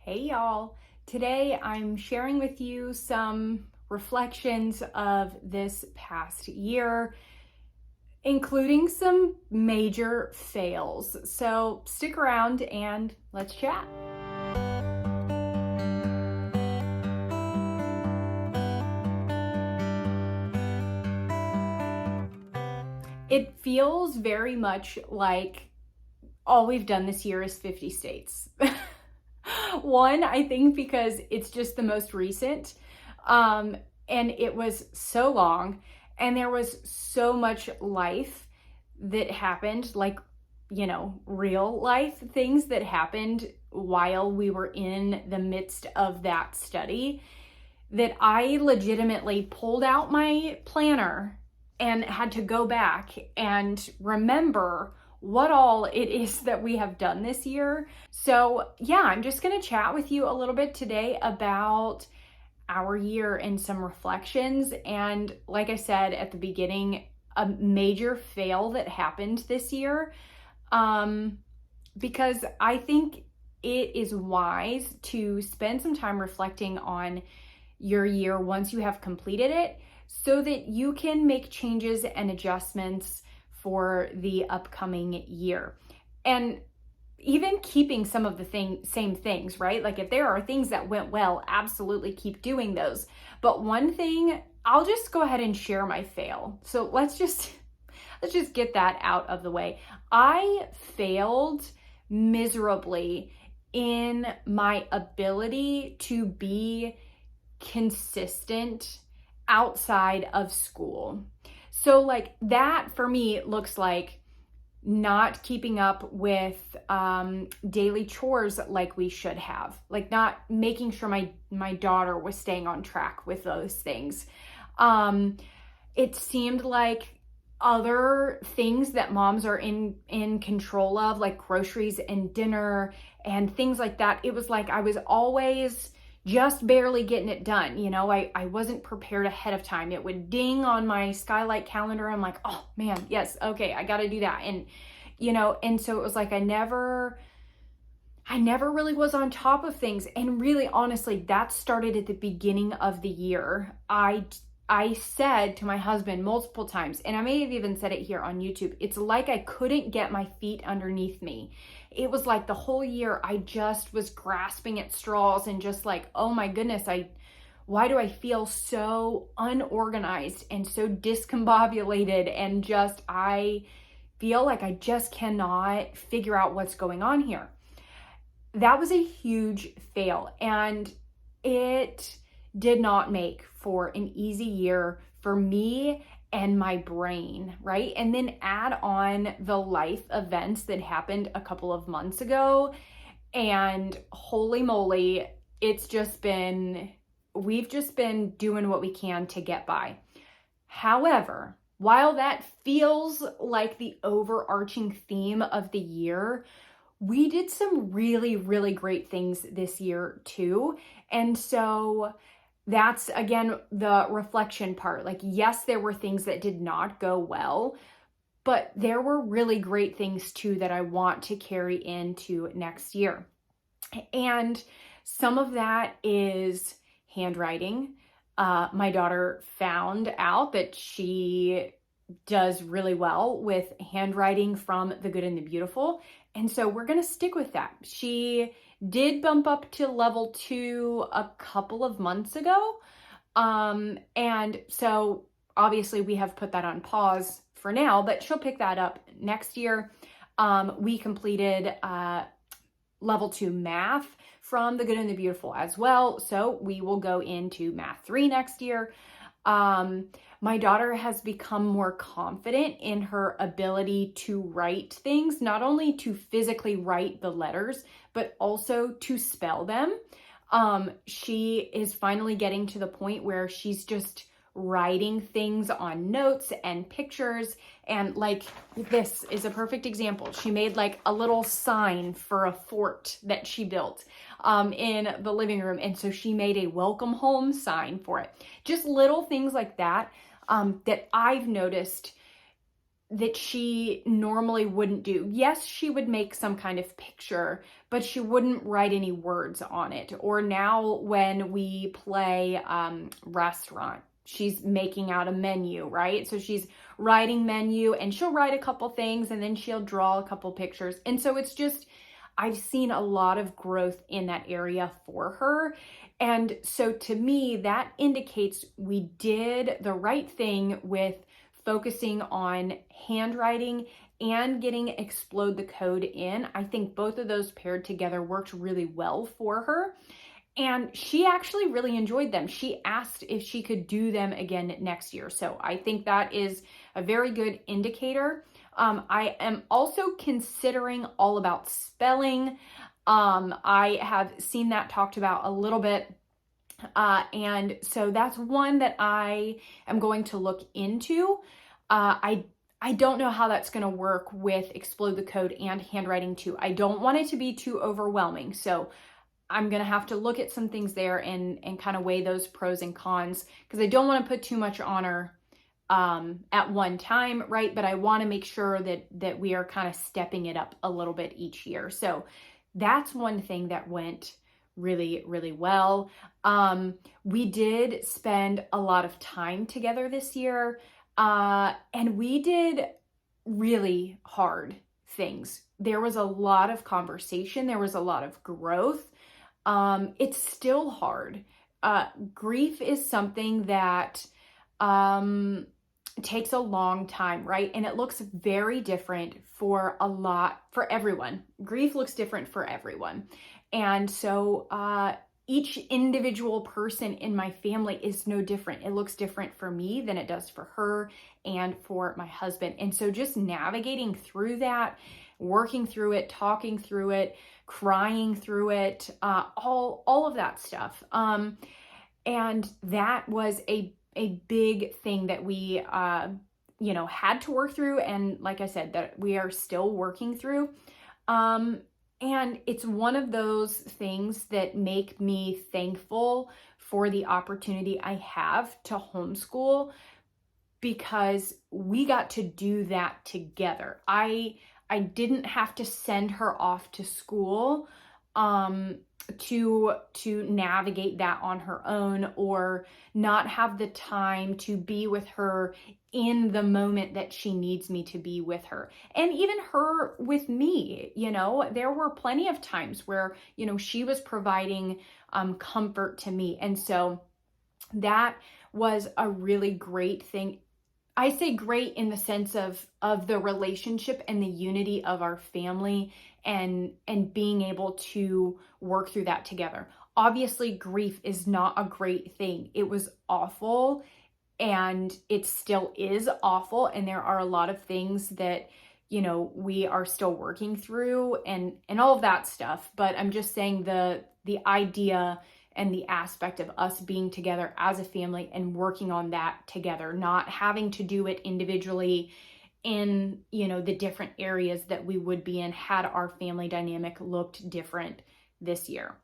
Hey y'all! Today I'm sharing with you some reflections of this past year, including some major fails. So stick around and let's chat. It feels very much like all we've done this year is 50 states. One, I think because it's just the most recent, and it was so long, and there was so much life that happened, like, real life things that happened while we were in the midst of that study, that I legitimately pulled out my planner and had to go back and remember what all it is that we have done this year. So yeah, I'm just going to chat with you a little bit today about our year and some reflections. And like I said at the beginning, a major fail that happened this year, because I think it is wise to spend some time reflecting on your year once you have completed it, so that you can make changes and adjustments for the upcoming year. And even keeping some of the same things, right? Like if there are things that went well, absolutely keep doing those. But one thing, I'll just go ahead and share my fail. So let's just get that out of the way. I failed miserably in my ability to be consistent outside of school. So like that for me looks like not keeping up with daily chores like we should have, like not making sure my daughter was staying on track with those things. It seemed like other things that moms are in control of, like groceries and dinner and things like that, it was like I was always just barely getting it done. I wasn't prepared ahead of time. It would ding on my Skylight calendar. I'm like, oh man, yes, okay, I got to do that. And so it was like I never really was on top of things. And really, honestly, that started at the beginning of the year. I said to my husband multiple times, and I may have even said it here on YouTube, it's like I couldn't get my feet underneath me. It was like the whole year I just was grasping at straws and just like, oh my goodness, why do I feel so unorganized and so discombobulated, and just I feel like I just cannot figure out what's going on here. That was a huge fail, and it did not make for an easy year for me and my brain, right? And then add on the life events that happened a couple of months ago, and holy moly, we've just been doing what we can to get by. However, while that feels like the overarching theme of the year, we did some really, really great things this year too. And so that's, again, the reflection part. Like, yes, there were things that did not go well, but there were really great things too that I want to carry into next year. And some of that is handwriting. My daughter found out that she does really well with handwriting from The Good and the Beautiful. And so we're going to stick with that. She did bump up to level 2 a couple of months ago. And so obviously we have put that on pause for now, but she'll pick that up next year. We completed level 2 math from The Good and the Beautiful as well. So we will go into math 3 next year. My daughter has become more confident in her ability to write things, not only to physically write the letters, but also to spell them. She is finally getting to the point where she's just writing things on notes and pictures. And like, this is a perfect example. She made like a little sign for a fort that she built in the living room. And so she made a welcome home sign for it. Just little things like that, that I've noticed that she normally wouldn't do. Yes, she would make some kind of picture, but she wouldn't write any words on it. Or now when we play restaurant, she's making out a menu, right? So she's writing menu, and she'll write a couple things and then she'll draw a couple pictures. And so it's just, I've seen a lot of growth in that area for her. And so to me, that indicates we did the right thing with focusing on handwriting and getting Explode the Code in. I think both of those paired together worked really well for her. And she actually really enjoyed them. She asked if she could do them again next year. So I think that is a very good indicator. I am also considering All About Spelling. I have seen that talked about a little bit. And so that's one that I am going to look into. I don't know how that's going to work with Explode the Code and handwriting too. I don't want it to be too overwhelming. So I'm going to have to look at some things there and kind of weigh those pros and cons, because I don't want to put too much on her at one time, right? But I want to make sure that we are kind of stepping it up a little bit each year. So that's one thing that went really, really well. We did spend a lot of time together this year, and we did really hard things. There was a lot of conversation. There was a lot of growth. It's still hard. Grief is something that takes a long time, right? And it looks very different for everyone. Grief looks different for everyone. And so each individual person in my family is no different. It looks different for me than it does for her and for my husband. And so just navigating through that, working through it, talking through it, crying through it, all of that stuff. And that was a big thing that we, had to work through. And like I said, that we are still working through. And it's one of those things that make me thankful for the opportunity I have to homeschool, because we got to do that together. I didn't have to send her off to school to navigate that on her own, or not have the time to be with her in the moment that she needs me to be with her. And even her with me, there were plenty of times where, she was providing comfort to me. And so that was a really great thing. I say great in the sense of the relationship and the unity of our family, and being able to work through that together. Obviously, grief is not a great thing. It was awful, and it still is awful. And there are a lot of things that, we are still working through and all of that stuff. But I'm just saying the idea and the aspect of us being together as a family and working on that together, not having to do it individually in, the different areas that we would be in had our family dynamic looked different this year.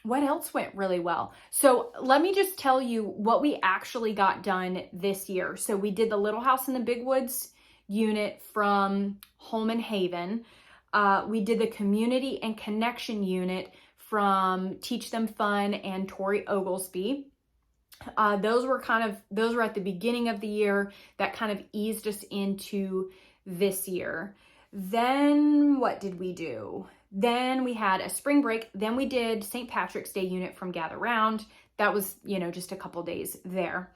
What else went really well? So let me just tell you what we actually got done this year. So we did the Little House in the Big Woods unit from Home and Haven. We did the Community and Connection unit from Teach Them Fun and Tori Oglesby. Those were at the beginning of the year that kind of eased us into this year. Then what did we do? Then we had a spring break. Then we did St. Patrick's Day unit from Gather Round. That was, just a couple days there.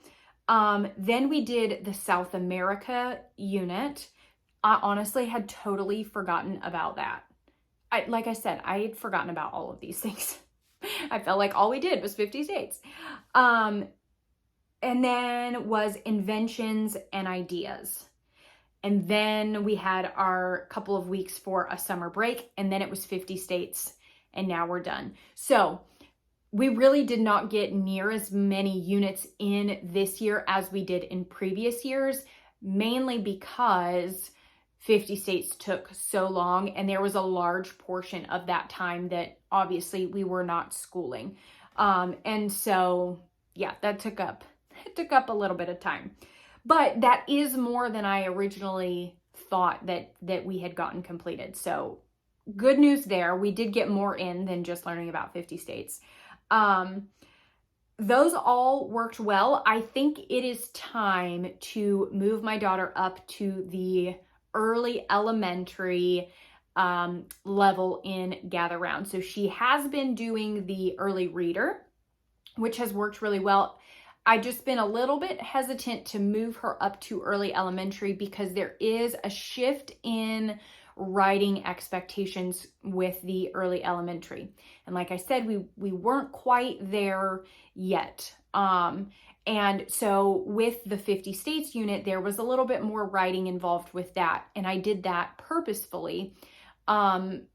Then we did the South America unit. I honestly had totally forgotten about that. Like I said, I had forgotten about all of these things. I felt like all we did was 50 states. And then was Inventions and Ideas. And then we had our couple of weeks for a summer break, and then it was 50 states, and now we're done. So we really did not get near as many units in this year as we did in previous years, mainly because 50 states took so long, and there was a large portion of that time that obviously we were not schooling. And so, yeah, it took up a little bit of time. But that is more than I originally thought that we had gotten completed. So good news there. We did get more in than just learning about 50 states. Those all worked well. I think it is time to move my daughter up to the early elementary level in Gather Round. So she has been doing the early reader, which has worked really well. I've just been a little bit hesitant to move her up to early elementary because there is a shift in writing expectations with the early elementary. And like I said, we weren't quite there yet. And so with the 50 states unit, there was a little bit more writing involved with that. And I did that purposefully. And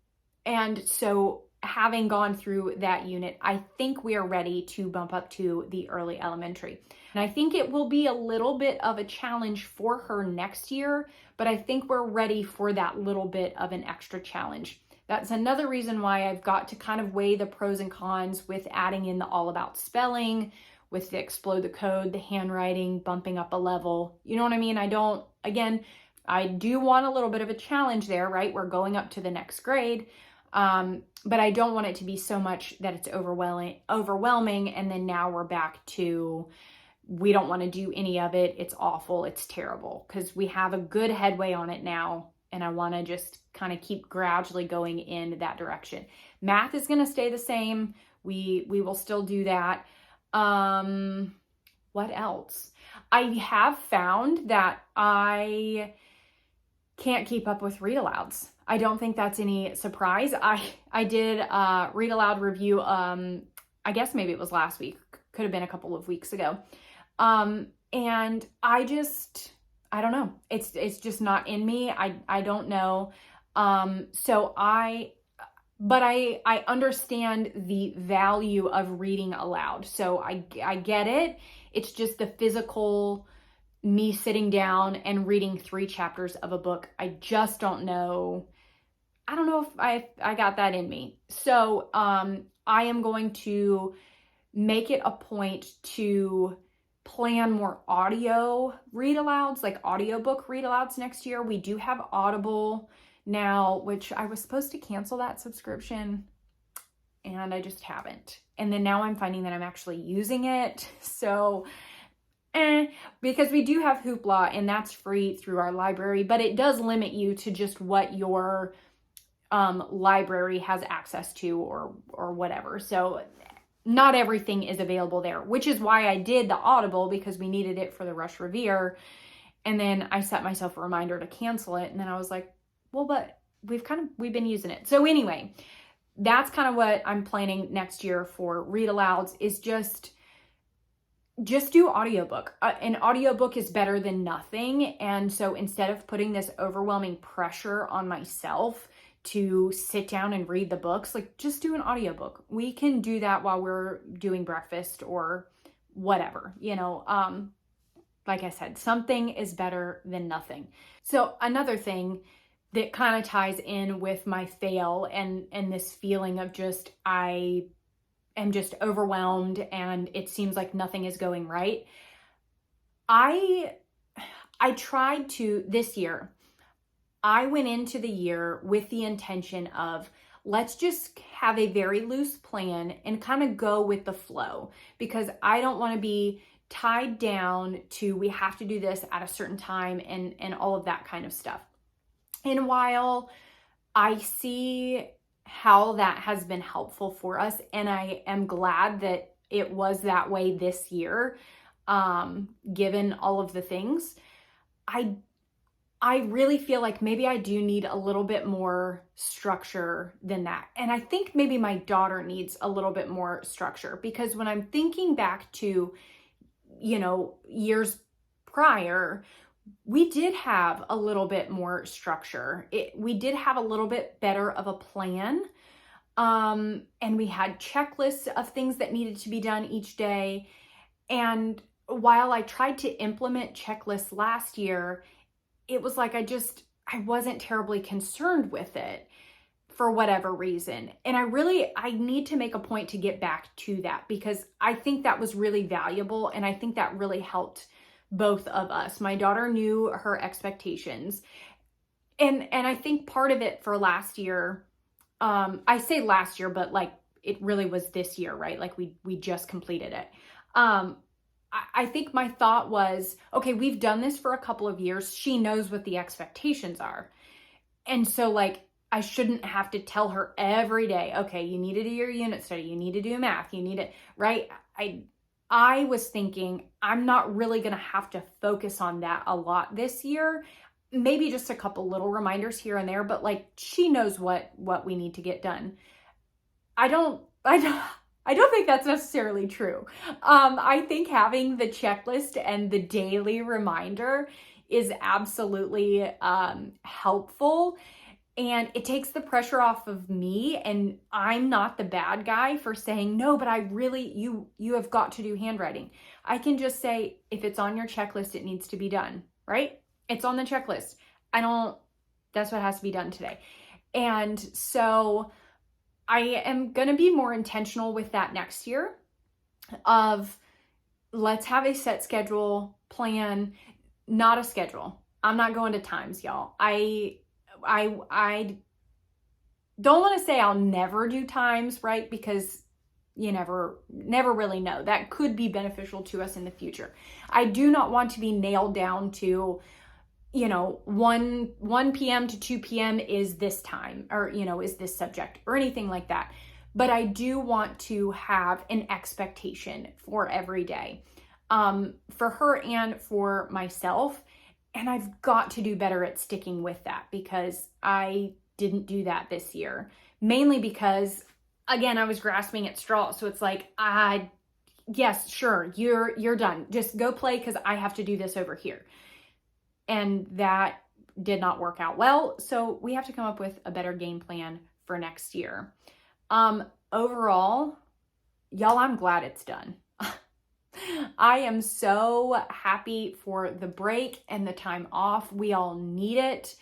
so having gone through that unit, I think we are ready to bump up to the early elementary. And I think it will be a little bit of a challenge for her next year, but I think we're ready for that little bit of an extra challenge. That's another reason why I've got to kind of weigh the pros and cons with adding in the all about spelling, with the explode the code, the handwriting, bumping up a level. You know what I mean? I do want a little bit of a challenge there, right? We're going up to the next grade. But I don't want it to be so much that it's overwhelming. And then now we're back to, we don't want to do any of it. It's awful. It's terrible, because we have a good headway on it now. And I want to just kind of keep gradually going in that direction. Math is going to stay the same. We will still do that. What else? I have found that I can't keep up with read alouds. I don't think that's any surprise. I did a read aloud review, I guess maybe it was last week, could have been a couple of weeks ago. And I don't know. It's just not in me. I don't know. But I understand the value of reading aloud. So I get it. It's just the physical me sitting down and reading 3 chapters of a book. I just don't know. I don't know if I got that in me. So I am going to make it a point to plan more audio read alouds, like audiobook read alouds next year. We do have Audible now, which I was supposed to cancel that subscription and I just haven't. And then now I'm finding that I'm actually using it. So because we do have Hoopla and that's free through our library, but it does limit you to just what your library has access to or whatever. So not everything is available there, which is why I did the Audible, because we needed it for the Rush Revere. And then I set myself a reminder to cancel it. And then I was like, well, but we've been using it. So anyway, that's kind of what I'm planning next year for read alouds, is just do audiobook. An audiobook is better than nothing. And so instead of putting this overwhelming pressure on myself to sit down and read the books, like, just do an audiobook. We can do that while we're doing breakfast or whatever, like I said, something is better than nothing. So another thing that kind of ties in with my fail and this feeling of just, I am just overwhelmed and it seems like nothing is going right. I tried to, this year, I went into the year with the intention of, let's just have a very loose plan and kind of go with the flow, because I don't want to be tied down to, we have to do this at a certain time and all of that kind of stuff. And while I see how that has been helpful for us, and I am glad that it was that way this year, given all of the things, I really feel like maybe I do need a little bit more structure than that. And I think maybe my daughter needs a little bit more structure, because when I'm thinking back to, years prior, we did have a little bit more structure. We did have a little bit better of a plan. And we had checklists of things that needed to be done each day. And while I tried to implement checklists last year, it was like I wasn't terribly concerned with it for whatever reason. And I need to make a point to get back to that, because I think that was really valuable. And I think that really helped both of us. My daughter knew her expectations. And I think part of it for last year, I say last year, but like it really was this year, right? Like we just completed it. I think my thought was, okay, we've done this for a couple of years. She knows what the expectations are. And so like, I shouldn't have to tell her every day, okay, you need to do your unit study, you need to do math, you need it, right? I was thinking I'm not really going to have to focus on that a lot this year. Maybe just a couple little reminders here and there, but like she knows what we need to get done. I don't think that's necessarily true. I think having the checklist and the daily reminder is absolutely helpful. And it takes the pressure off of me, and I'm not the bad guy for saying, no, but I really, you have got to do handwriting. I can just say, if it's on your checklist, it needs to be done, right? It's on the checklist. That's what has to be done today. And so I am going to be more intentional with that next year of let's have a set schedule, plan, not a schedule. I'm not going to times, y'all. I don't want to say I'll never do times, right? Because you never really know. That could be beneficial to us in the future. I do not want to be nailed down to, 1 p.m. to 2 p.m. is this time, or, is this subject or anything like that. But I do want to have an expectation for every day, for her and for myself. And I've got to do better at sticking with that because I didn't do that this year. Mainly because, again, I was grasping at straws. So it's like, yes, sure, you're done. Just go play because I have to do this over here. And that did not work out well. So we have to come up with a better game plan for next year. Overall, y'all, I'm glad it's done. I am so happy for the break and the time off. We all need it.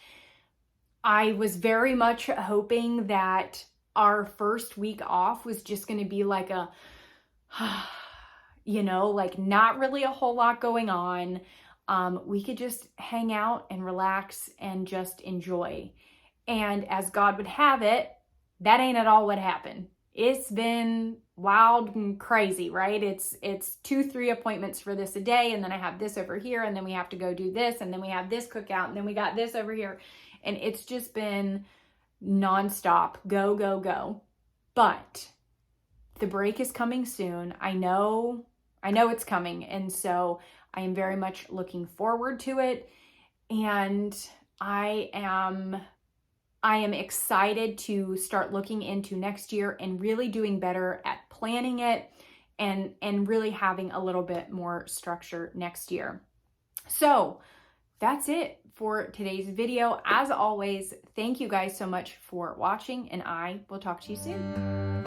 I was very much hoping that our first week off was just going to be like like not really a whole lot going on. We could just hang out and relax and just enjoy. And as God would have it, that ain't at all what happened. It's been wild and crazy, right? It's 2-3 appointments for this a day, and then I have this over here, and then we have to go do this, and then we have this cookout, and then we got this over here. And it's just been nonstop, go, go, go. But the break is coming soon. I know it's coming, and so I am very much looking forward to it. And I am excited to start looking into next year and really doing better at planning it and really having a little bit more structure next year. So that's it for today's video. As always, thank you guys so much for watching, and I will talk to you soon.